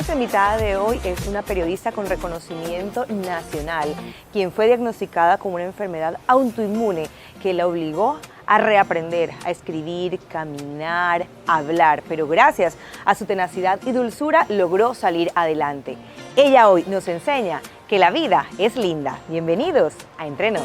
nuestra invitada de hoy es una periodista con reconocimiento nacional, quien fue diagnosticada con una enfermedad autoinmune que la obligó a reaprender, a escribir, caminar, hablar, pero gracias a su tenacidad y dulzura logró salir adelante. Ella hoy nos enseña que la vida es linda. Bienvenidos a Entre Nos.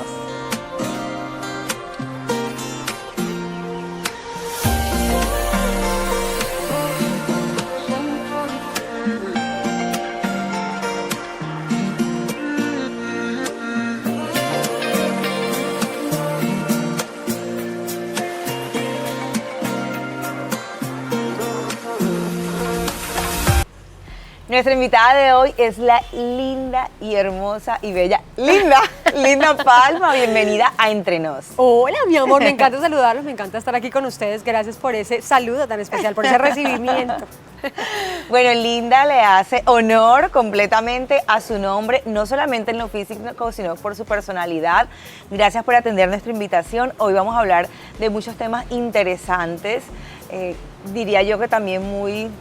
Nuestra invitada de hoy es la linda y hermosa y bella Linda Palma. Bienvenida a Entre Nos. Hola, mi amor, me encanta saludarlos, me encanta estar aquí con ustedes. Gracias por ese saludo tan especial, por ese recibimiento. Bueno, Linda le hace honor completamente a su nombre, no solamente en lo físico, sino por su personalidad. Gracias por atender nuestra invitación. Hoy vamos a hablar de muchos temas interesantes, diría yo que también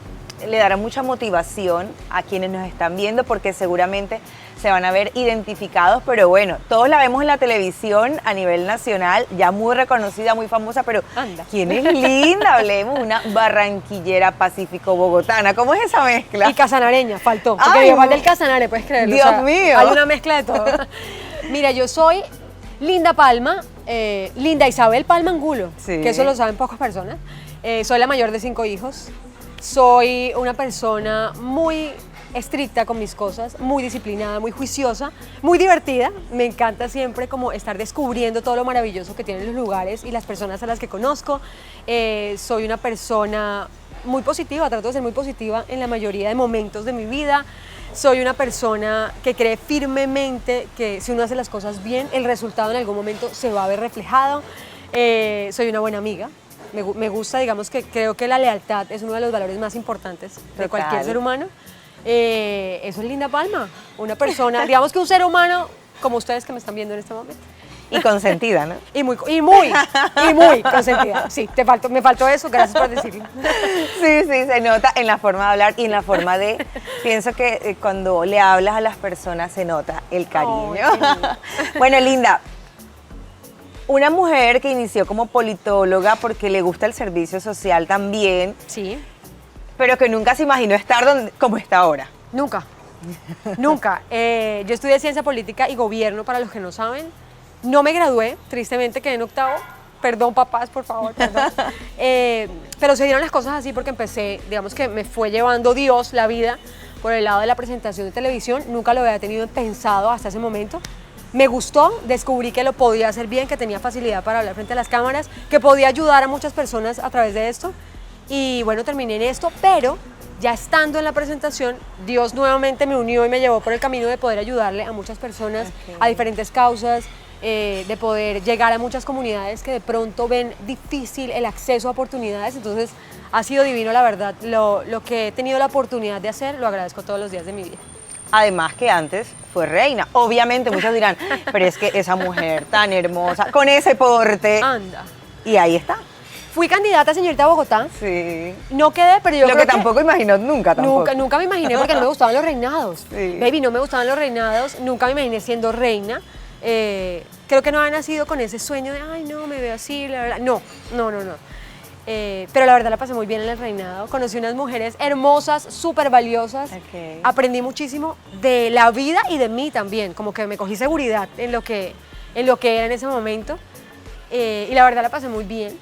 le dará mucha motivación a quienes nos están viendo porque seguramente se van a ver identificados, pero bueno, todos la vemos en la televisión a nivel nacional, ya muy reconocida, muy famosa, pero anda. ¿Quién es Linda? Hablemos, una barranquillera pacífico-bogotana, ¿cómo es esa mezcla? Y casanareña, faltó, porque me falta el casanare, puedes creerlo. Dios mío. Hay una mezcla de todo. Mira, yo soy Linda Palma, Linda Isabel Palma Angulo, sí, que eso lo saben pocas personas. Soy la mayor de 5 hijos. Soy una persona muy estricta con mis cosas, muy disciplinada, muy juiciosa, muy divertida. Me encanta siempre como estar descubriendo todo lo maravilloso que tienen los lugares y las personas a las que conozco. Soy una persona muy positiva, trato de ser muy positiva en la mayoría de momentos de mi vida. Soy una persona que cree firmemente que si uno hace las cosas bien, el resultado en algún momento se va a ver reflejado. Soy una buena amiga. Me gusta, digamos que creo que la lealtad es uno de los valores más importantes de cualquier ser humano. Eso es Linda Palma, una persona, digamos que un ser humano como ustedes que me están viendo en este momento. Y consentida, ¿no? Y muy consentida. Sí, me faltó eso, gracias por decirlo. Sí, se nota en la forma de hablar y en la forma de... Pienso que cuando le hablas a las personas se nota el cariño. Bueno, Linda, una mujer que inició como politóloga porque le gusta el servicio social también. Sí. Pero que nunca se imaginó estar como está ahora. Nunca. Yo estudié Ciencia Política y Gobierno, para los que no saben. No me gradué, tristemente quedé en octavo. Perdón, papás, por favor, perdón. Pero se dieron las cosas así porque empecé, digamos que me fue llevando Dios, la vida, por el lado de la presentación de televisión. Nunca lo había tenido pensado hasta ese momento. Me gustó, descubrí que lo podía hacer bien, que tenía facilidad para hablar frente a las cámaras, que podía ayudar a muchas personas a través de esto. Y bueno, terminé en esto, pero ya estando en la presentación, Dios nuevamente me unió y me llevó por el camino de poder ayudarle a muchas personas, a diferentes causas, de poder llegar a muchas comunidades que de pronto ven difícil el acceso a oportunidades. Entonces ha sido divino, la verdad. Lo que he tenido la oportunidad de hacer, lo agradezco todos los días de mi vida. Además que antes fue reina. Obviamente muchos dirán, pero es que esa mujer tan hermosa, con ese porte. Anda. Y ahí está. Fui candidata a señorita Bogotá. Sí. No quedé, pero yo Lo creo que tampoco imaginó nunca tampoco. Nunca me imaginé porque no me gustaban los reinados. Sí. Baby, no me gustaban los reinados. Nunca me imaginé siendo reina. Creo que no había nacido con ese sueño de, ay, no, me veo así, la verdad. No. Pero la verdad la pasé muy bien en el reinado. Conocí unas mujeres hermosas, súper valiosas. Okay. Aprendí muchísimo de la vida y de mí también. Como que me cogí seguridad en lo que era en ese momento. Y la verdad la pasé muy bien.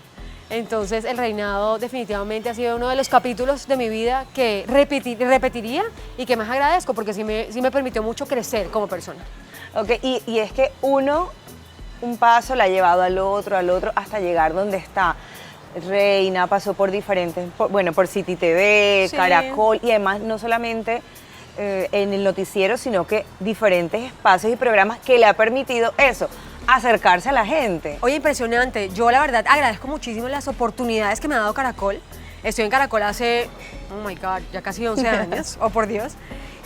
Entonces el reinado definitivamente ha sido uno de los capítulos de mi vida que repetiría y que más agradezco porque sí me permitió mucho crecer como persona. Ok, y es que un paso la ha llevado al otro, hasta llegar donde está. Reina, pasó por diferentes, por City TV, sí, Caracol, y además no solamente en el noticiero, sino que diferentes espacios y programas que le ha permitido eso, acercarse a la gente. Oye, impresionante. Yo la verdad agradezco muchísimo las oportunidades que me ha dado Caracol. Estoy en Caracol hace, oh my God, ya casi 11 años, oh por Dios.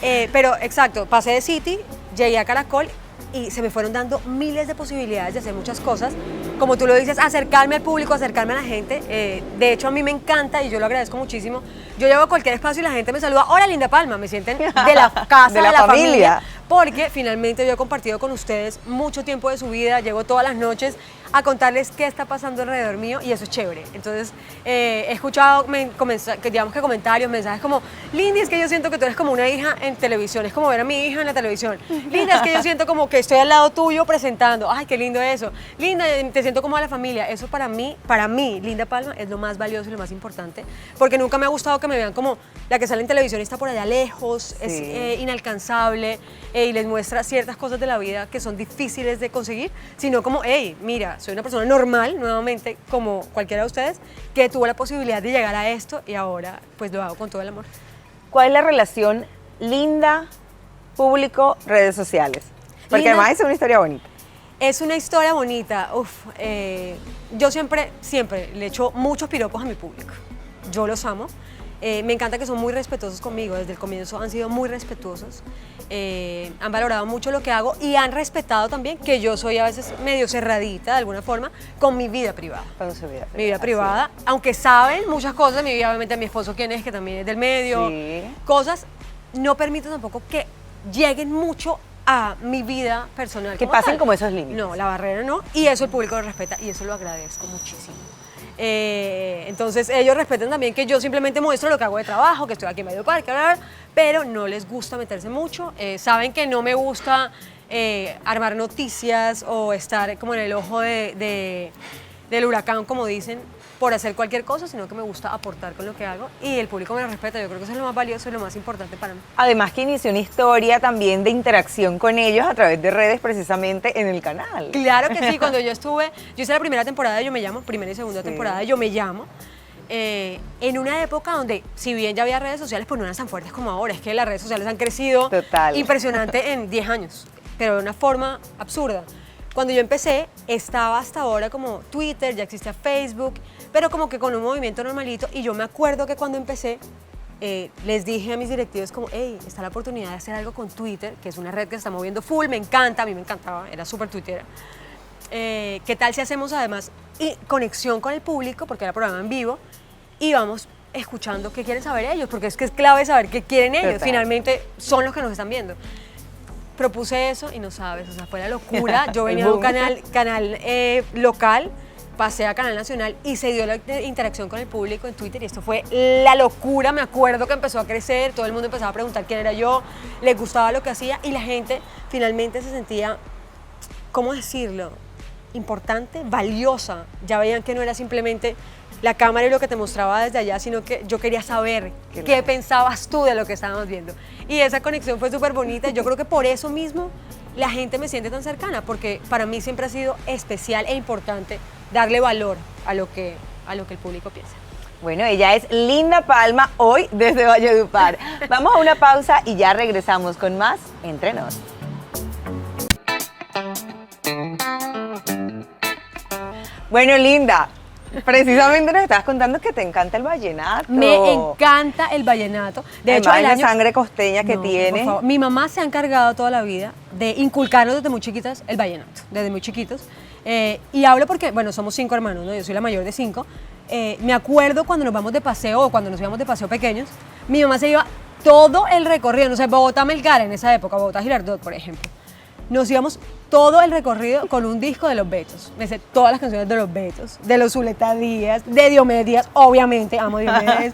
Pero exacto, pasé de City, llegué a Caracol y se me fueron dando miles de posibilidades de hacer muchas cosas. Como tú lo dices, acercarme al público, acercarme a la gente. De hecho, a mí me encanta y yo lo agradezco muchísimo Yo llego a cualquier espacio y la gente me saluda, hola Linda Palma, me sienten de la casa, De la familia. porque finalmente yo he compartido con ustedes mucho tiempo de su vida, llego todas las noches a contarles qué está pasando alrededor mío y eso es chévere. Entonces, he escuchado, digamos que comentarios, mensajes como, Lindy, es que yo siento que tú eres como una hija en televisión, es como ver a mi hija en la televisión. Linda, es que yo siento como que estoy al lado tuyo presentando, ay, qué lindo eso. Linda, te siento como a la familia. Eso para mí, Linda Palma, es lo más valioso y lo más importante, porque nunca me ha gustado que me vean como la que sale en televisión y está por allá lejos, es inalcanzable y les muestra ciertas cosas de la vida que son difíciles de conseguir, sino como, hey, mira, soy una persona normal, nuevamente, como cualquiera de ustedes, que tuvo la posibilidad de llegar a esto y ahora pues lo hago con todo el amor. ¿Cuál es la relación Linda, público, redes sociales? Porque Linda, además es una historia bonita. Es una historia bonita. Yo siempre le echo muchos piropos a mi público. Yo los amo. Me encanta que son muy respetuosos conmigo. Desde el comienzo han sido muy respetuosos. Han valorado mucho lo que hago y han respetado también que yo soy a veces medio cerradita de alguna forma con mi vida privada. Con su vida Mi vida privada, aunque saben muchas cosas de mi vida, obviamente mi esposo quién es, que también es del medio, cosas, no permito tampoco que lleguen mucho a mi vida personal. Que pasen como esos límites. No, la barrera no, y eso el público lo respeta y eso lo agradezco muchísimo. Entonces ellos respetan también que yo simplemente muestro lo que hago de trabajo, que estoy aquí en Medio Parque, pero no les gusta meterse mucho. Saben que no me gusta armar noticias o estar como en el ojo del huracán, como dicen, por hacer cualquier cosa, sino que me gusta aportar con lo que hago y el público me lo respeta. Yo creo que eso es lo más valioso y lo más importante para mí. Además que inició una historia también de interacción con ellos a través de redes precisamente en el canal. Claro que sí, cuando yo hice la primera temporada de Yo Me Llamo, primera y segunda temporada de Yo Me Llamo, en una época donde, si bien ya había redes sociales, pues no eran tan fuertes como ahora. Es que las redes sociales han crecido impresionante en 10 años, pero de una forma absurda. Cuando yo empecé, estaba hasta ahora como Twitter, ya existía Facebook, pero como que con un movimiento normalito. Y yo me acuerdo que cuando empecé, les dije a mis directivos como, hey, está la oportunidad de hacer algo con Twitter, que es una red que se está moviendo full, me encanta, a mí me encantaba, era súper tuitera. ¿Qué tal si hacemos además conexión con el público, porque era programa en vivo, y vamos escuchando qué quieren saber ellos, porque es que es clave saber qué quieren ellos, Total. Finalmente son los que nos están viendo. Propuse eso y no sabes, o sea, fue la locura. Yo venía de un canal local, pasé a Canal Nacional y se dio la interacción con el público en Twitter y esto fue la locura. Me acuerdo que empezó a crecer, todo el mundo empezaba a preguntar quién era yo, les gustaba lo que hacía y la gente finalmente se sentía, ¿cómo decirlo? Importante, valiosa. Ya veían que no era simplemente la cámara y lo que te mostraba desde allá, sino que yo quería saber qué pensabas tú de lo que estábamos viendo. Y esa conexión fue súper bonita. Yo creo que por eso mismo la gente me siente tan cercana, porque para mí siempre ha sido especial e importante darle valor a lo que el público piensa. Bueno, ella es Linda Palma, hoy desde Valledupar. Vamos a una pausa y ya regresamos con más Entre Nos. Bueno, Linda, precisamente nos estabas contando que te encanta el vallenato. Me encanta el vallenato. De hecho, la sangre costeña que tiene. Por favor. Mi mamá se ha encargado toda la vida de inculcarnos desde muy chiquitas el vallenato, desde muy chiquitos. Y hablo porque, bueno, somos 5 hermanos, ¿no? Yo soy la mayor de 5. Me acuerdo cuando nos vamos de paseo o cuando nos íbamos de paseo pequeños, mi mamá se iba todo el recorrido, no sé, Bogotá-Melgar en esa época, Bogotá-Girardot, por ejemplo. Nos íbamos todo el recorrido con un disco de Los Betos. Me sé todas las canciones de Los Betos, de los Zuleta Díaz, de Diomedes Díaz, obviamente, amo Diomedes,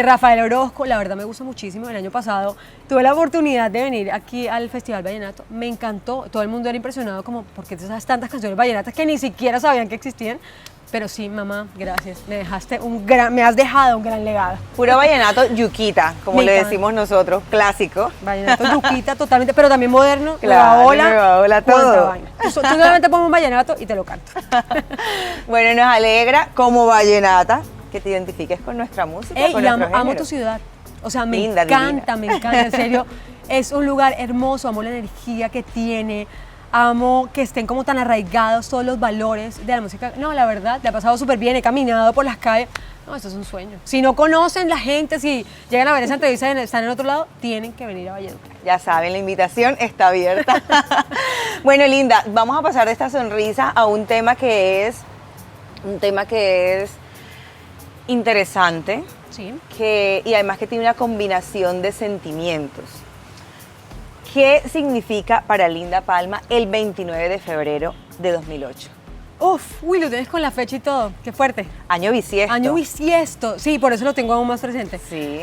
Rafael Orozco, la verdad me gusta muchísimo. El año pasado tuve la oportunidad de venir aquí al Festival Vallenato, me encantó, todo el mundo era impresionado como, ¿por qué te sabes tantas canciones vallenatas que ni siquiera sabían que existían? Pero sí, mamá, gracias, me has dejado un gran legado. Puro vallenato yuquita, como le decimos nosotros, clásico. Vallenato yuquita totalmente, pero también moderno, claro, nueva ola, todo. Tú solamente pones un vallenato y te lo canto. Bueno, nos alegra como vallenata que te identifiques con nuestra música, con y nuestro amo género. tu ciudad, o sea, me Linda, encanta, divina. me encanta, en serio, es un lugar hermoso, amo la energía que tiene, amo que estén como tan arraigados todos los valores de la música. No, la verdad, le ha pasado súper bien, he caminado por las calles. No, esto es un sueño. Si no conocen la gente, si llegan a ver esa entrevista y están en otro lado, tienen que venir a Valledupar. Ya saben, la invitación está abierta. Bueno, Linda, vamos a pasar de esta sonrisa a un tema que es interesante, Sí. y además que tiene una combinación de sentimientos. ¿Qué significa para Linda Palma el 29 de febrero de 2008? Uf, uy, lo tienes con la fecha y todo. Qué fuerte. Año bisiesto. Año bisiesto. Sí, por eso lo tengo aún más presente. Sí.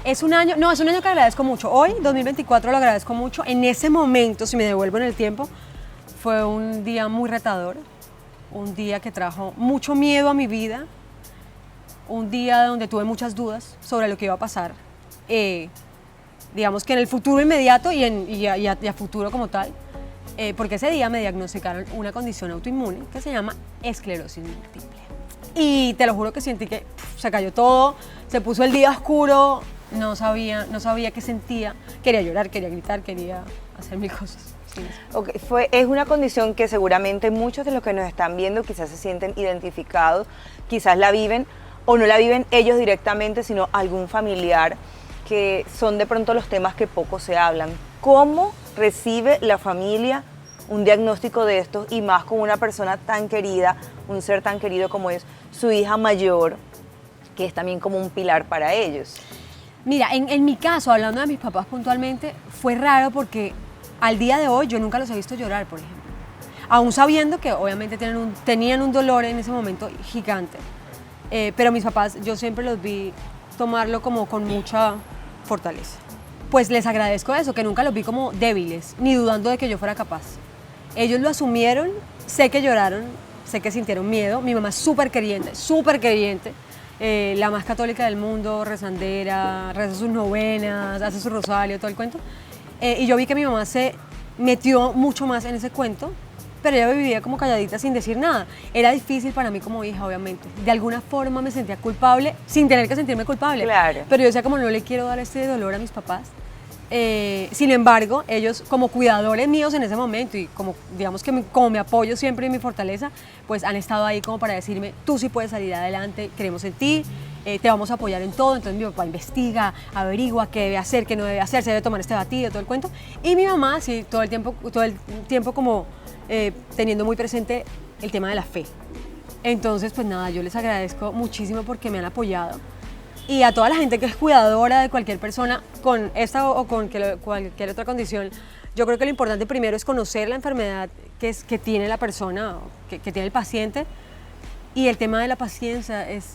Es un año que agradezco mucho. Hoy, 2024, lo agradezco mucho. En ese momento, si me devuelvo en el tiempo, fue un día muy retador, un día que trajo mucho miedo a mi vida, un día donde tuve muchas dudas sobre lo que iba a pasar, digamos que en el futuro inmediato y a futuro como tal, porque ese día me diagnosticaron una condición autoinmune que se llama esclerosis múltiple. Y te lo juro que sentí que se cayó todo, se puso el día oscuro. No sabía qué sentía, quería llorar, quería gritar, quería hacer mil cosas. Sí. Okay, es una condición que seguramente muchos de los que nos están viendo quizás se sienten identificados, quizás la viven o no la viven ellos directamente, sino algún familiar, que son de pronto los temas que poco se hablan. ¿Cómo recibe la familia un diagnóstico de estos y más con una persona tan querida, un ser tan querido como es su hija mayor, que es también como un pilar para ellos? Mira, en mi caso, hablando de mis papás puntualmente, fue raro porque al día de hoy yo nunca los he visto llorar, por ejemplo. Aún sabiendo que obviamente tenían un dolor en ese momento gigante. Pero mis papás, yo siempre los vi tomarlo como con mucha fortaleza. Pues les agradezco eso, que nunca los vi como débiles, ni dudando de que yo fuera capaz. Ellos lo asumieron, sé que lloraron, sé que sintieron miedo. Mi mamá es súper creyente, la más católica del mundo, rezandera, reza sus novenas, hace su rosario, todo el cuento. Y yo vi que mi mamá se metió mucho más en ese cuento, pero ella vivía como calladita sin decir nada. Era difícil para mí como hija, obviamente. De alguna forma me sentía culpable, sin tener que sentirme culpable. Claro. Pero yo decía, como no le quiero dar este dolor a mis papás. Sin embargo, ellos como cuidadores míos en ese momento y como, digamos que como mi apoyo siempre y mi fortaleza, pues han estado ahí como para decirme, tú sí puedes salir adelante, creemos en ti, te vamos a apoyar en todo. Entonces mi papá investiga, averigua qué debe hacer, qué no debe hacer, se debe tomar este batido, todo el cuento. Y mi mamá sí, todo el tiempo como teniendo muy presente el tema de la fe. Entonces, pues nada, yo les agradezco muchísimo porque me han apoyado. Y a toda la gente que es cuidadora de cualquier persona con esta o con cualquier otra condición, yo creo que lo importante primero es conocer la enfermedad que tiene la persona, que tiene el paciente. Y el tema de la paciencia es,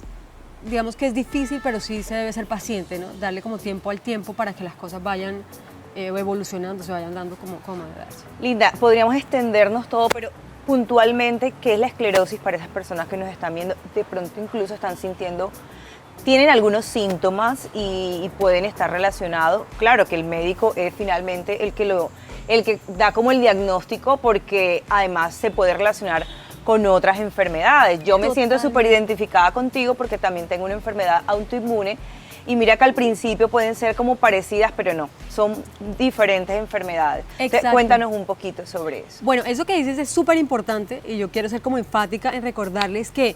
digamos que es difícil, pero sí se debe ser paciente, ¿no? Darle como tiempo al tiempo para que las cosas vayan evolucionando, se vayan dando como debe darse. Linda, podríamos extendernos todo, pero puntualmente, ¿qué es la esclerosis para esas personas que nos están viendo? De pronto incluso están sintiendo, tienen algunos síntomas y pueden estar relacionados. Claro que el médico es finalmente el que da como el diagnóstico, porque además se puede relacionar con otras enfermedades. Yo me siento súper identificada contigo porque también tengo una enfermedad autoinmune y mira que al principio pueden ser como parecidas, pero no, son diferentes enfermedades. Exacto. Cuéntanos un poquito sobre eso. Bueno, eso que dices es súper importante y yo quiero ser como enfática en recordarles que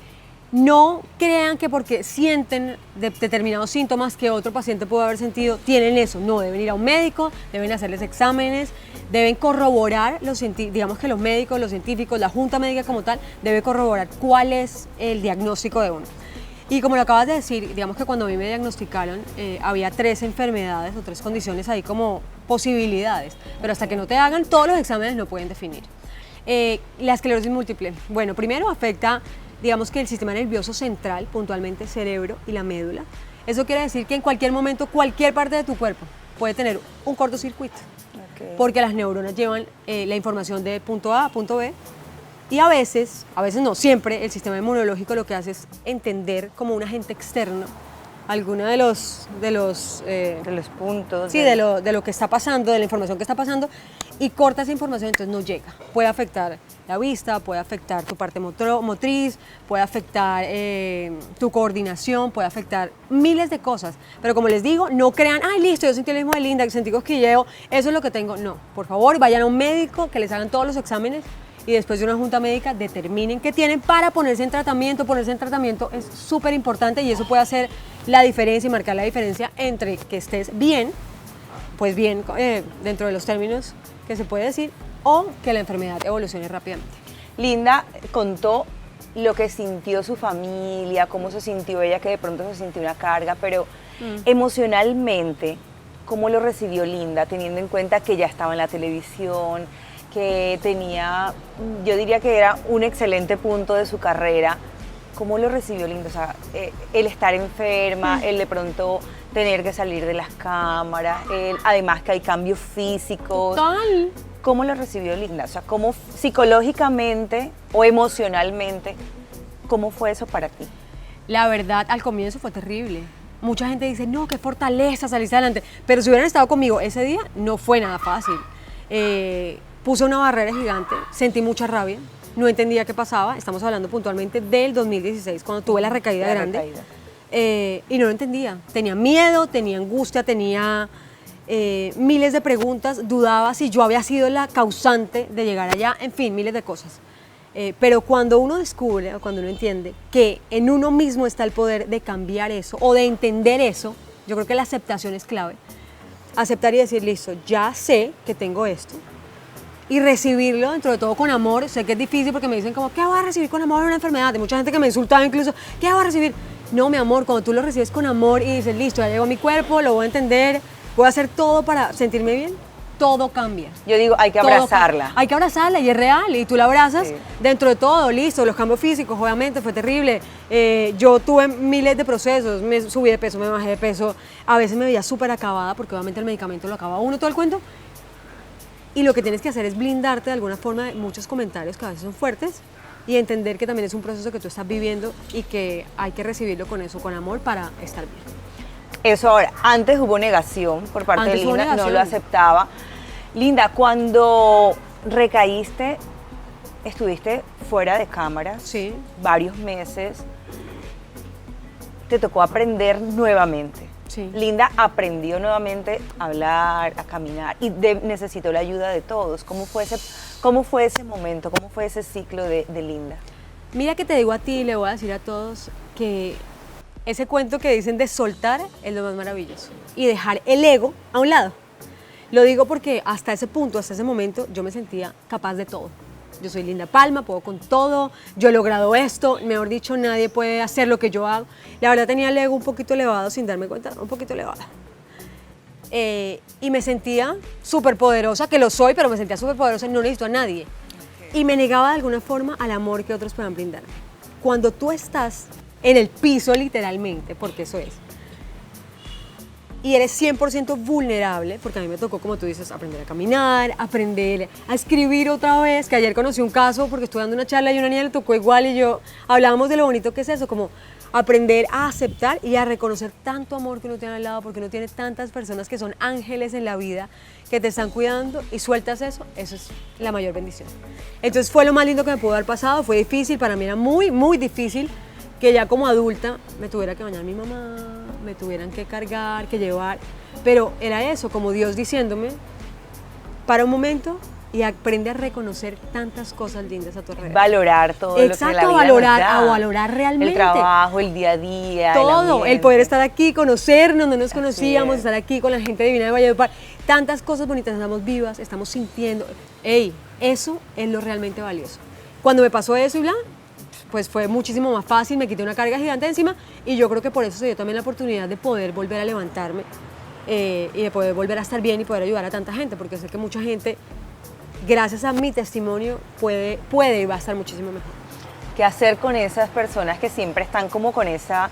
no crean que porque sienten determinados síntomas que otro paciente puede haber sentido, tienen eso. No, deben ir a un médico, deben hacerles exámenes, deben corroborar, digamos que los médicos, los científicos, la junta médica como tal, debe corroborar cuál es el diagnóstico de uno. Y como lo acabas de decir, digamos que cuando a mí me diagnosticaron, había 3 enfermedades o 3 condiciones ahí como posibilidades, pero hasta que no te hagan todos los exámenes no pueden definir. La esclerosis múltiple, bueno, primero afecta, digamos que el sistema nervioso central, puntualmente cerebro y la médula. Eso quiere decir que en cualquier momento, cualquier parte de tu cuerpo puede tener un cortocircuito, porque las neuronas llevan la información de punto A a punto B, y a veces no, siempre el sistema inmunológico lo que hace es entender como un agente externo alguno de los puntos. Sí, de lo que está pasando, de la información que está pasando, y corta esa información, entonces no llega. Puede afectar la vista, puede afectar tu parte motriz, puede afectar tu coordinación, puede afectar miles de cosas. Pero como les digo, no crean, ay, listo, yo sentí el mismo de Linda, que sentí cosquilleo, eso es lo que tengo. No, por favor, vayan a un médico, que les hagan todos los exámenes y después de una junta médica determinen qué tienen para ponerse en tratamiento. Ponerse en tratamiento es súper importante y eso puede hacer la diferencia y marcar la diferencia entre que estés bien, pues bien dentro de los términos que se puede decir, o que la enfermedad evolucione rápidamente. Linda contó lo que sintió su familia, cómo se sintió ella, que de pronto se sintió una carga, pero emocionalmente, ¿cómo lo recibió Linda, teniendo en cuenta que ya estaba en la televisión, que tenía, yo diría que era un excelente punto de su carrera? ¿Cómo lo recibió Linda? O sea, el estar enferma, el de pronto tener que salir de las cámaras, además que hay cambios físicos. Total. ¿Cómo lo recibió Linda? O sea, ¿cómo psicológicamente o emocionalmente, cómo fue eso para ti? La verdad, al comienzo fue terrible. Mucha gente dice, no, qué fortaleza, saliste adelante. Pero si hubieran estado conmigo ese día, no fue nada fácil. Puse una barrera gigante, sentí mucha rabia, no entendía qué pasaba. Estamos hablando puntualmente del 2016, cuando tuve la recaída grande. Y no lo entendía. Tenía miedo, tenía angustia, tenía miles de preguntas, dudaba si yo había sido la causante de llegar allá, en fin, miles de cosas. Pero cuando uno descubre o cuando uno entiende que en uno mismo está el poder de cambiar eso o de entender eso, yo creo que la aceptación es clave. Aceptar y decir, listo, ya sé que tengo esto, y recibirlo dentro de todo con amor. Sé que es difícil porque me dicen como, ¿qué vas a recibir con amor en una enfermedad? Hay mucha gente que me insultaba incluso, ¿qué vas a recibir? No, mi amor, cuando tú lo recibes con amor y dices, listo, ya llegó mi cuerpo, lo voy a entender, voy a hacer todo para sentirme bien, todo cambia. Yo digo, hay que abrazarla. Hay que abrazarla y es real, y tú la abrazas Sí. dentro de todo, listo, los cambios físicos, obviamente, fue terrible. Yo tuve miles de procesos, me subí de peso, me bajé de peso, a veces me veía súper acabada, porque obviamente el medicamento lo acaba uno, todo el cuento. Y lo que tienes que hacer es blindarte de alguna forma de muchos comentarios que a veces son fuertes y entender que también es un proceso que tú estás viviendo y que hay que recibirlo con eso, con amor, para estar bien. Eso ahora, antes hubo negación por parte Antes de hubo Linda, no negación. lo aceptaba. Linda, cuando recaíste, estuviste fuera de cámara Sí. varios meses, te tocó aprender nuevamente. Sí. Linda aprendió nuevamente a hablar, a caminar y necesitó la ayuda de todos. ¿Cómo fue ese momento? ¿Cómo fue ese ciclo de Linda? Mira que te digo a ti y le voy a decir a todos que ese cuento que dicen de soltar es lo más maravilloso y dejar el ego a un lado. Lo digo porque hasta ese punto, hasta ese momento, yo me sentía capaz de todo. Yo soy Linda Palma, puedo con todo, yo he logrado esto, mejor dicho, nadie puede hacer lo que yo hago. La verdad tenía el ego un poquito elevado sin darme cuenta, un poquito elevado. Y me sentía súper poderosa, que lo soy, pero me sentía súper poderosa y no necesito a nadie. Y me negaba de alguna forma al amor que otros puedan brindarme. Cuando tú estás en el piso literalmente, porque eso es, y eres 100% vulnerable, porque a mí me tocó, como tú dices, aprender a caminar, aprender a escribir otra vez, que ayer conocí un caso porque estuve dando una charla y una niña le tocó igual y yo hablábamos de lo bonito que es eso, como aprender a aceptar y a reconocer tanto amor que uno tiene al lado, porque uno tiene tantas personas que son ángeles en la vida, que te están cuidando y sueltas eso es la mayor bendición. Entonces fue lo más lindo que me pudo haber pasado, fue difícil, para mí era muy, muy difícil que ya como adulta me tuviera que bañar mi mamá, me tuvieran que cargar, que llevar, pero era eso, como Dios diciéndome, para un momento y aprende a reconocer tantas cosas lindas a tu alrededor. Valorar todo Exacto, lo que la vida valorar, nos da. a valorar realmente. El trabajo, el día a día, Todo, el poder estar aquí, conocernos, no nos Así conocíamos, es. estar aquí con la gente divina de Valledupar, tantas cosas bonitas, estamos vivas, estamos sintiendo, eso es lo realmente valioso. Cuando me pasó eso y bla, pues fue muchísimo más fácil, me quité una carga gigante de encima y yo creo que por eso se dio también la oportunidad de poder volver a levantarme y de poder volver a estar bien y poder ayudar a tanta gente, porque sé que mucha gente, gracias a mi testimonio, puede y va a estar muchísimo mejor. ¿Qué hacer con esas personas que siempre están como con esa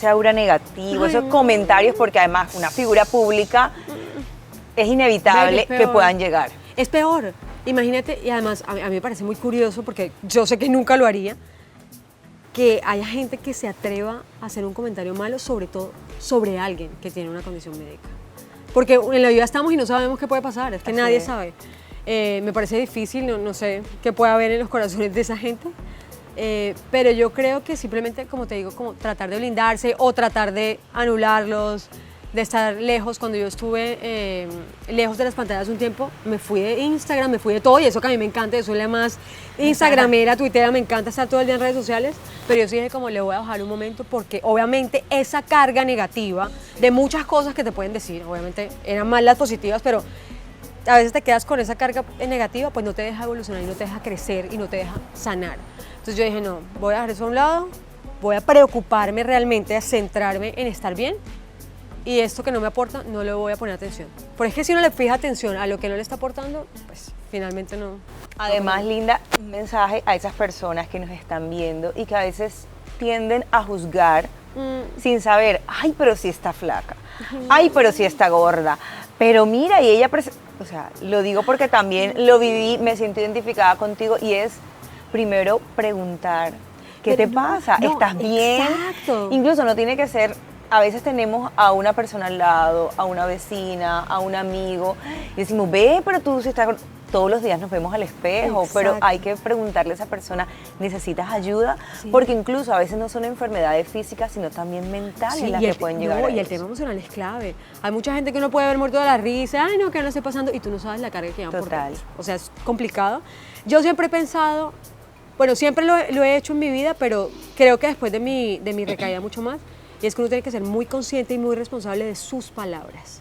aura negativa, Ay, esos no. comentarios? Porque además una figura pública es inevitable Es que peor. puedan llegar. Es peor, imagínate, y además a mí me parece muy curioso, porque yo sé que nunca lo haría, que haya gente que se atreva a hacer un comentario malo, sobre todo sobre alguien que tiene una condición médica. Porque en la vida estamos y no sabemos qué puede pasar, es que Así nadie es. sabe. Me parece difícil, no sé qué puede haber en los corazones de esa gente, pero yo creo que simplemente, como te digo, como tratar de blindarse o tratar de anularlos, de estar lejos. Cuando yo estuve lejos de las pantallas un tiempo, me fui de Instagram, me fui de todo, y eso que a mí me encanta, yo soy la más instagramera, tuitera, me encanta estar todo el día en redes sociales, pero yo sí dije como le voy a bajar un momento, porque obviamente esa carga negativa de muchas cosas que te pueden decir, obviamente eran más las positivas, pero a veces te quedas con esa carga negativa, pues no te deja evolucionar y no te deja crecer y no te deja sanar. Entonces yo dije, no, voy a dejar eso a un lado, voy a preocuparme realmente, a centrarme en estar bien y esto que no me aporta no le voy a poner atención. Porque es que si uno le fija atención a lo que no le está aportando, pues finalmente no. Además, Linda, un mensaje a esas personas que nos están viendo y que a veces tienden a juzgar sin saber, ay, pero sí está flaca, ay, pero sí está gorda, pero mira, y ella, o sea, lo digo porque también lo viví, me siento identificada contigo y es primero preguntar, ¿qué te pasa? no, ¿Estás bien? exacto. Incluso no tiene que ser, a veces tenemos a una persona al lado, a una vecina, a un amigo, y decimos, ve, pero tú sí estás... Todos los días nos vemos al espejo, Exacto. pero hay que preguntarle a esa persona, ¿necesitas ayuda? Sí. Porque incluso a veces no son enfermedades físicas, sino también mentales Sí, las y que el, pueden no, llegar a y el eso. tema emocional es clave. Hay mucha gente que no puede haber muerto de la risa, ay no, que no esté pasando, y tú no sabes la carga que llevan por Total. dentro. O sea, es complicado. Yo siempre he pensado, bueno, siempre lo he hecho en mi vida, pero creo que después de mi recaída mucho más, y es que uno tiene que ser muy consciente y muy responsable de sus palabras.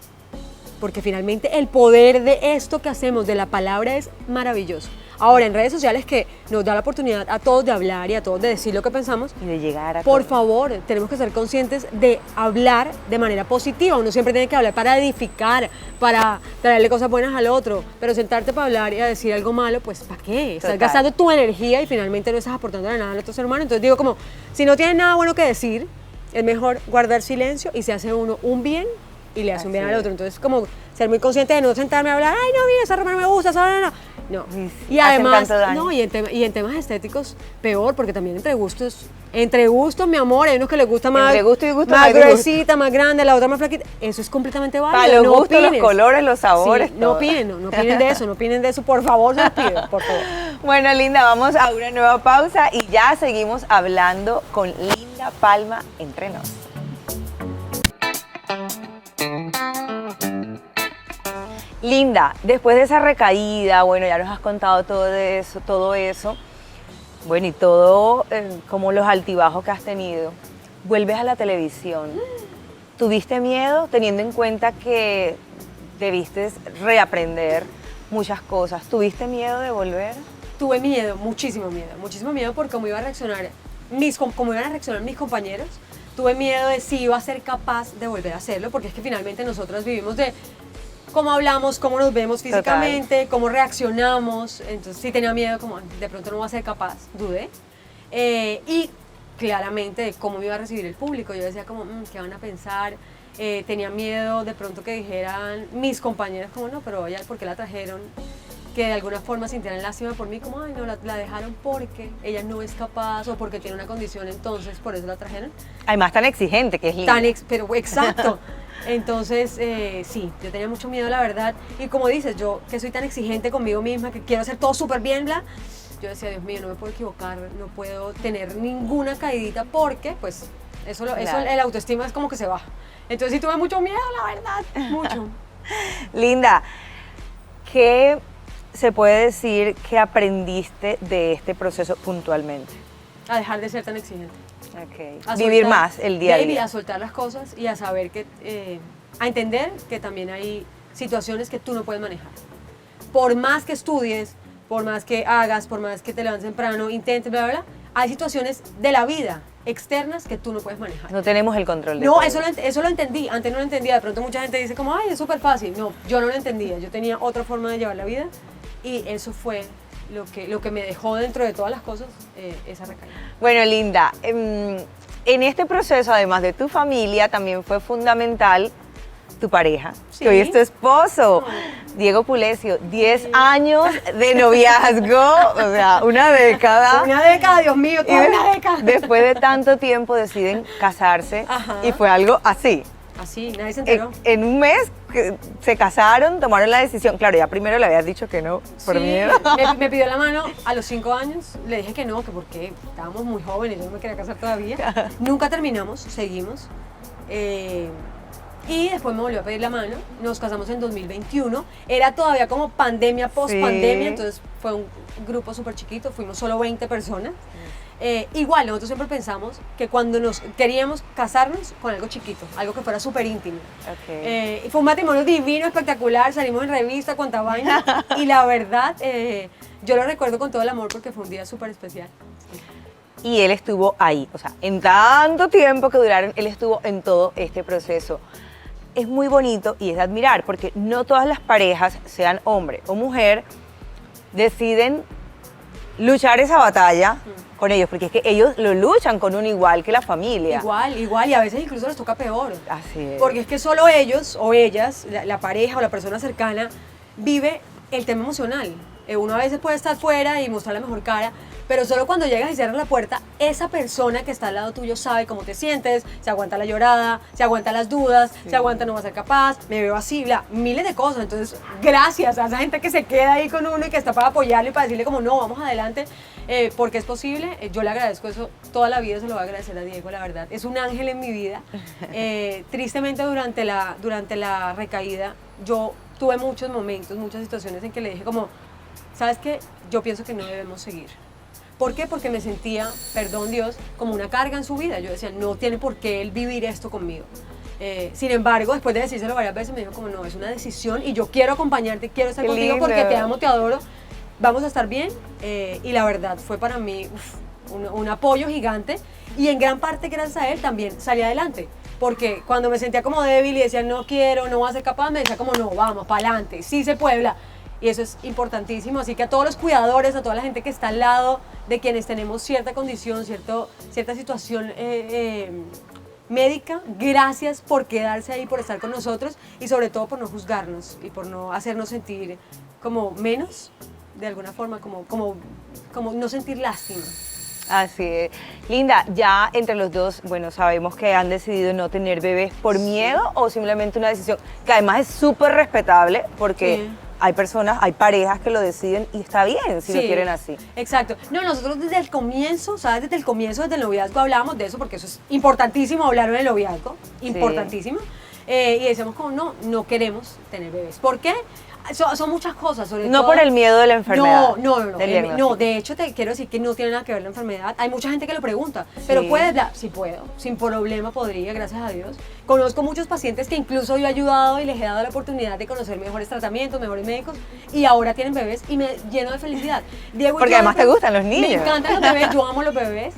Porque finalmente el poder de esto que hacemos, de la palabra, es maravilloso. Ahora, en redes sociales que nos da la oportunidad a todos de hablar y a todos de decir lo que pensamos, Y de llegar a por todo. favor, tenemos que ser conscientes de hablar de manera positiva. Uno siempre tiene que hablar para edificar, para traerle cosas buenas al otro. Pero sentarte para hablar y a decir algo malo, pues ¿para qué? Estás Total. gastando tu energía y finalmente no estás aportando nada al otro ser humano. Entonces digo como, si no tienes nada bueno que decir, es mejor guardar silencio y se hace uno un bien y le hace un bien Así al es. otro. Entonces como ser muy consciente de no sentarme a hablar, ay no, mira, esa ropa no me gusta, esa no. No. Sí, Y hacen además, tanto daño. no, y en temas estéticos, peor, porque también entre gustos, mi amor, hay unos que les gusta más, Entre gusto y gusto no más hay disgusto. gruesita, más grande, la otra más flaquita. Eso es completamente válido. Para los no gustos, los opines. colores, los sabores, Sí, todo. no opinen de eso, no opinen de eso, por favor, se los pido, por favor. Bueno, Linda, vamos a una nueva pausa y ya seguimos hablando con Linda Palma entre nos. Linda, después de esa recaída, bueno, ya nos has contado todo eso, bueno, y todo como los altibajos que has tenido. Vuelves a la televisión. ¿Tuviste miedo teniendo en cuenta que debiste reaprender muchas cosas? ¿Tuviste miedo de volver? Tuve miedo, muchísimo miedo por cómo iban a reaccionar mis compañeros. Tuve miedo de si iba a ser capaz de volver a hacerlo, porque es que finalmente nosotros vivimos de cómo hablamos, cómo nos vemos físicamente, cómo reaccionamos. Entonces sí tenía miedo, como de pronto no voy a ser capaz, dudé. Y claramente de cómo me iba a recibir el público. Yo decía como, ¿qué van a pensar? Tenía miedo de pronto que dijeran mis compañeros como, no, pero ella, ¿por qué la trajeron? Que de alguna forma sintieran lástima por mí, como, ay, no, la dejaron porque ella no es capaz o porque tiene una condición, entonces por eso la trajeron. Además, tan exigente que es Linda. Pero exacto. Entonces, sí, yo tenía mucho miedo, la verdad. Y como dices, yo que soy tan exigente conmigo misma, que quiero hacer todo súper bien, bla, yo decía, Dios mío, no me puedo equivocar, no puedo tener ninguna caidita porque, pues, eso el autoestima es como que se baja. Entonces sí tuve mucho miedo, la verdad, mucho. Linda, ¿qué se puede decir que aprendiste de este proceso puntualmente? A dejar de ser tan exigente. Okay. A Vivir soltar, más el día a baby, día. a soltar las cosas y a saber que, a entender que también hay situaciones que tú no puedes manejar. Por más que estudies, por más que hagas, por más que te levantes temprano, intentes, bla, bla, bla, hay situaciones de la vida externas que tú no puedes manejar. No tenemos el control de No, todo. eso lo entendí, antes no lo entendía, de pronto mucha gente dice como, ay, es súper fácil. No, yo no lo entendía, yo tenía otra forma de llevar la vida y eso fue lo que me dejó dentro de todas las cosas, esa recaída. Bueno, Linda, en este proceso, además de tu familia, también fue fundamental tu pareja, Sí. que hoy es tu esposo, Diego Pulesio. 10 años de noviazgo, o sea, una década. Una década, Dios mío, Y toda una década. después de tanto tiempo deciden casarse. Ajá. Y fue algo así. Así, nadie se enteró. En un mes que se casaron, tomaron la decisión. Claro, ya primero le habías dicho que no, por Sí, miedo. me pidió la mano a los 5 años, le dije que no, que porque estábamos muy jóvenes, yo no me quería casar todavía. Nunca terminamos, seguimos. Y después me volvió a pedir la mano, nos casamos en 2021, era todavía como pandemia, post-pandemia, Sí. entonces fue un grupo súper chiquito, fuimos solo 20 personas. Igual, nosotros siempre pensamos que cuando nos queríamos casarnos con algo chiquito, algo que fuera súper íntimo. Ok. Y fue un matrimonio divino, espectacular, salimos en revista, cuanta vaina, y la verdad, yo lo recuerdo con todo el amor porque fue un día súper especial. Y él estuvo ahí, o sea, en tanto tiempo que duraron, él estuvo en todo este proceso. Es muy bonito y es de admirar, porque no todas las parejas, sean hombre o mujer, deciden luchar esa batalla con ellos, porque es que ellos lo luchan con uno igual que la familia. Igual, y a veces incluso les toca peor. Así es. Porque es que solo ellos o ellas, la pareja o la persona cercana, vive el tema emocional. Uno a veces puede estar fuera y mostrar la mejor cara, pero solo cuando llegas y cierras la puerta, esa persona que está al lado tuyo sabe cómo te sientes, se aguanta la llorada, se aguanta las dudas, se aguanta no va a ser capaz, me veo así, miles de cosas. Entonces, gracias a esa gente que se queda ahí con uno y que está para apoyarlo y para decirle como no, vamos adelante, porque es posible. Yo le agradezco eso, toda la vida se lo voy a agradecer a Diego, la verdad. Es un ángel en mi vida. Tristemente durante la recaída, yo tuve muchos momentos, muchas situaciones en que le dije como, ¿sabes qué? Yo pienso que no debemos seguir. ¿Por qué? Porque me sentía, perdón Dios, como una carga en su vida. Yo decía, no tiene por qué él vivir esto conmigo. Sin embargo, después de decírselo varias veces, me dijo como, no, es una decisión y yo quiero acompañarte, quiero estar contigo porque te amo, te adoro, vamos a estar bien. Y la verdad, fue para mí un apoyo gigante y en gran parte gracias a él también salí adelante. Porque cuando me sentía como débil y decía, no quiero, no voy a ser capaz, me decía como, no, vamos, para adelante, sí se puede, bla. Y eso es importantísimo, así que a todos los cuidadores, a toda la gente que está al lado de quienes tenemos cierta condición, cierta situación médica, gracias por quedarse ahí, por estar con nosotros y sobre todo por no juzgarnos y por no hacernos sentir como menos, de alguna forma, como no sentir lástima. Así es. Linda, ya entre los dos, bueno, sabemos que han decidido no tener bebés por miedo o simplemente una decisión que además es súper respetable porque... Sí. Hay personas, hay parejas que lo deciden y está bien si lo quieren así. Exacto. No, nosotros desde el comienzo, ¿sabes? Desde el noviazgo hablábamos de eso porque eso es importantísimo hablar en el noviazgo, importantísimo. Y decíamos como no queremos tener bebés. ¿Por qué? Son muchas cosas, sobre todo. No por el miedo de la enfermedad. No, de hecho te quiero decir que no tiene nada que ver la enfermedad. Hay mucha gente que lo pregunta, pero ¿puedes? Sí puedo, sin problema podría, gracias a Dios. Conozco muchos pacientes que incluso yo he ayudado y les he dado la oportunidad de conocer mejores tratamientos, mejores médicos y ahora tienen bebés y me lleno de felicidad. Diego, porque además te gustan los niños. Me encantan los bebés, yo amo los bebés,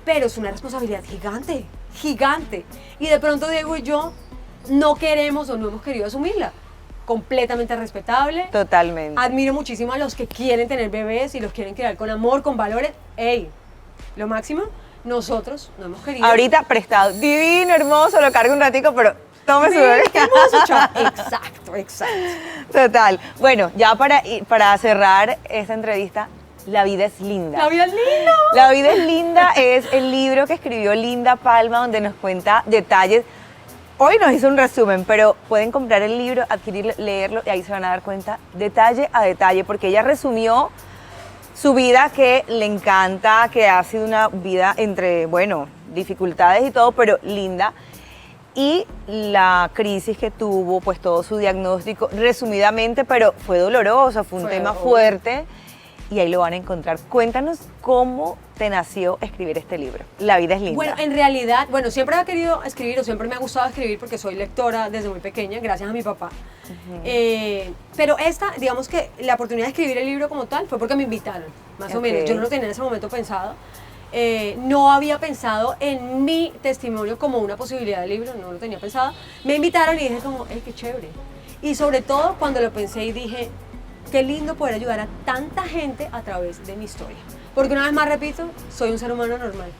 pero es una responsabilidad gigante, gigante. Y de pronto Diego y yo no queremos o no hemos querido asumirla. Completamente respetable. Totalmente. Admiro muchísimo a los que quieren tener bebés y los quieren criar con amor, con valores. ¡Ey! Lo máximo, nosotros no hemos querido. Ahorita prestado, divino, hermoso, lo cargo un ratico, pero tome su bebé. ¡Qué hermoso, chaval! Exacto. Total. Bueno, ya para cerrar esta entrevista, La vida es linda. La vida es linda. La vida es linda es el libro que escribió Linda Palma, donde nos cuenta detalles. Hoy nos hizo un resumen, pero pueden comprar el libro, adquirirlo, leerlo y ahí se van a dar cuenta detalle a detalle, porque ella resumió su vida que le encanta, que ha sido una vida entre, bueno, dificultades y todo, pero linda. Y la crisis que tuvo, pues todo su diagnóstico, resumidamente, pero fue doloroso, fue un tema fuerte. Y ahí lo van a encontrar. Cuéntanos cómo te nació escribir este libro. La vida es linda. Bueno, en realidad, siempre he querido escribir o siempre me ha gustado escribir porque soy lectora desde muy pequeña, gracias a mi papá. Pero digamos que la oportunidad de escribir el libro como tal fue porque me invitaron, más o menos. Yo no lo tenía en ese momento pensado. No había pensado en mi testimonio como una posibilidad de libro, no lo tenía pensado. Me invitaron y dije como, qué chévere. Y sobre todo cuando lo pensé y dije, qué lindo poder ayudar a tanta gente a través de mi historia. Porque una vez más repito, soy un ser humano normal,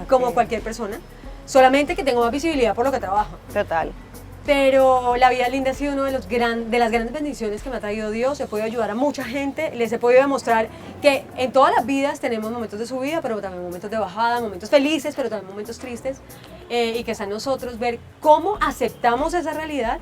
como cualquier persona, solamente que tengo más visibilidad por lo que trabajo. Total. Pero la vida linda ha sido una de las grandes bendiciones que me ha traído Dios. He podido ayudar a mucha gente, les he podido demostrar que en todas las vidas tenemos momentos de subida, pero también momentos de bajada, momentos felices, pero también momentos tristes, y que está en nosotros ver cómo aceptamos esa realidad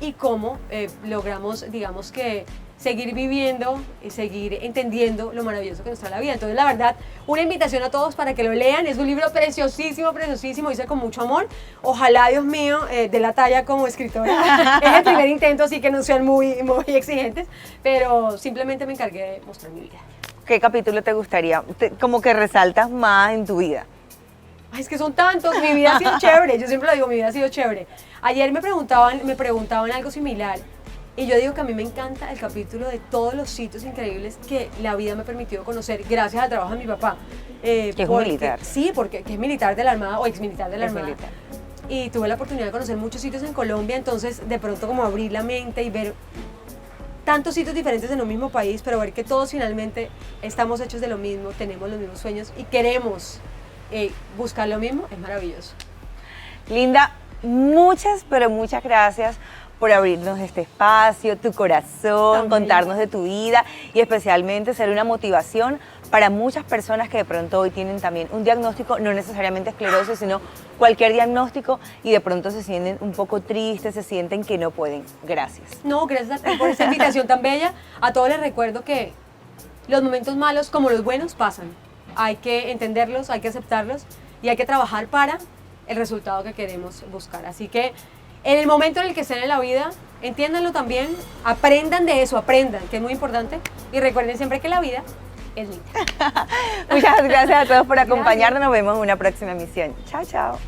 y cómo logramos, digamos que, seguir viviendo y seguir entendiendo lo maravilloso que nos trae la vida. Entonces, la verdad, una invitación a todos para que lo lean. Es un libro preciosísimo, hice con mucho amor. Ojalá, Dios mío, de la talla como escritora. Es el primer intento, así que no sean muy exigentes, pero simplemente me encargué de mostrar mi vida. ¿qué capítulo te gustaría? Como que resaltas más en tu vida. Ay, es que son tantos, mi vida ha sido chévere, yo siempre lo digo, mi vida ha sido chévere. Ayer me preguntaban algo similar y yo digo que a mí me encanta el capítulo de todos los sitios increíbles que la vida me ha permitido conocer gracias al trabajo de mi papá. Que es un militar. Sí, porque que es militar de la Armada o exmilitar de la Es Armada. militar. Y tuve la oportunidad de conocer muchos sitios en Colombia, entonces de pronto como abrir la mente y ver tantos sitios diferentes en un mismo país, pero ver que todos finalmente estamos hechos de lo mismo, tenemos los mismos sueños y queremos buscar lo mismo, es maravilloso. Linda, muchas, pero muchas gracias por abrirnos este espacio, tu corazón, También. contarnos de tu vida y especialmente ser una motivación para muchas personas que de pronto hoy tienen también un diagnóstico, no necesariamente esclerosis, sino cualquier diagnóstico y de pronto se sienten un poco tristes, se sienten que no pueden. Gracias. No, gracias a ti por esta invitación tan bella. A todos les recuerdo que los momentos malos como los buenos pasan. Hay que entenderlos, hay que aceptarlos y hay que trabajar para el resultado que queremos buscar. Así que en el momento en el que estén en la vida, entiéndanlo también, aprendan de eso, aprendan, que es muy importante. Y recuerden siempre que la vida es linda. Muchas gracias a todos por acompañarnos. Nos vemos en una próxima emisión. Chao, chao.